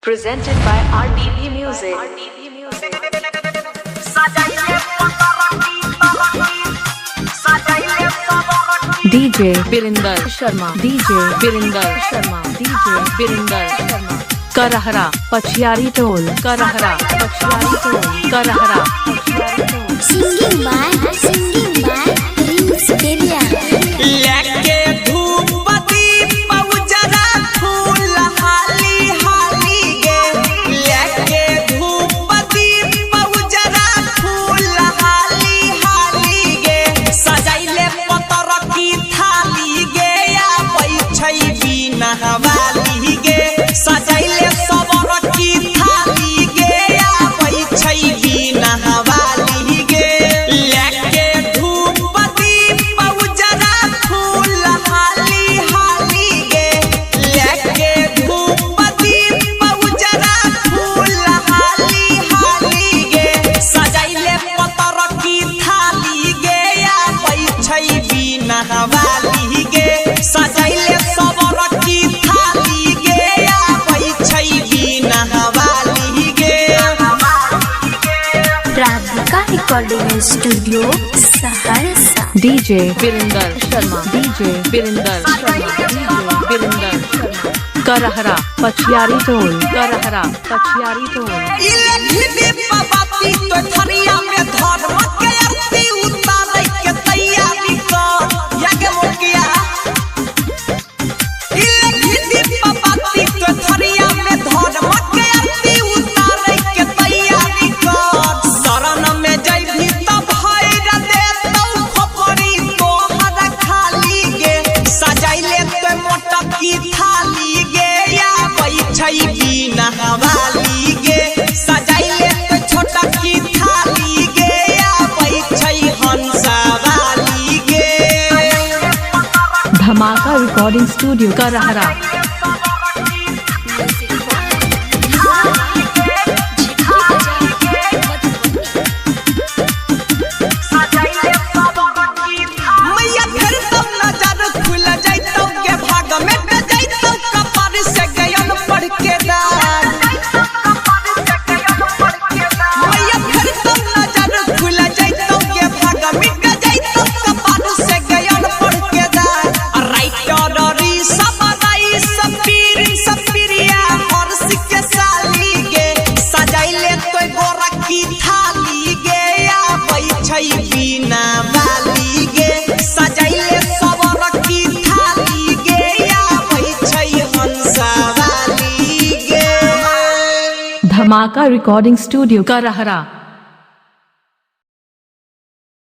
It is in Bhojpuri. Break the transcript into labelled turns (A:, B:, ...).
A: Presented by RDB Music. DJ Birinder Sharma, DJ Birinder Sharma, DJ Birinder Sharma. Karahara Pachiari Toll, Karahara Pachiari Toll, Karahara Pachiari Toll.
B: Singing by Prince Delia.
C: लेके धूप दीप उजरा फूल हाली हाली गे, लेके धूप दीप उजरा फूल हाली हाली गे, सजाइले पतर की थाली गे या बैठई बिना वाली गे, सजाइले सबर की थाली गे या बैठई बिना वाली गे, लेके धूप दीप उजरा फूल हाली हाली गे, लेके धूप दीप उजरा फूल हाली हाली गे, सजाइले पतर की थाली गे या बैठई बिना वाली गे, सजाइले सबर की थाली गे या बैठई बिना वाली गे।
B: Radhika Recording Studio, Saharsa.
A: DJ Birinder Sharma, DJ Birinder Sharma, DJ Birinder Sharma. Karahara Pachiari Toll, Karahara Pachiari Toll.
C: इलेखी बाती तो थरिया में धर्म के आरती उतारे के तैयारी कर यागे मोकिया, इलेखी बाती तो थरिया में धर्म के आरती उतारे के तैयारी कर, शरण में जइभी तब भैर दे तौ खोपड़ी तोहर खाली गे, सजाइले तो मोटक की थाली गे या बैठई बिना वाली गे, सजाइले तो छोटक की थाली गे या बैठई हंसा वाली गे।
A: Dhamaka Recording Studio, Karahara.
C: मैया फिर तब नजर खुल जाइतौ के भाग में त जाइतौ कपार से गयन पढ़ के दार, मैया फिर तब नजर खुल जाइतौ के भाग में त जाइतौ कपार से गयन पढ़ के दार, राइटरी सब पीरिया हर्ष के साली गे, सजाइले तो गोरा की थाली गे या बैठई बिना वाली गे, सजाइले सबर की थाली गे या बैठई हंसा वाली गे।
A: Dhamaka Recording Studio, Karahara.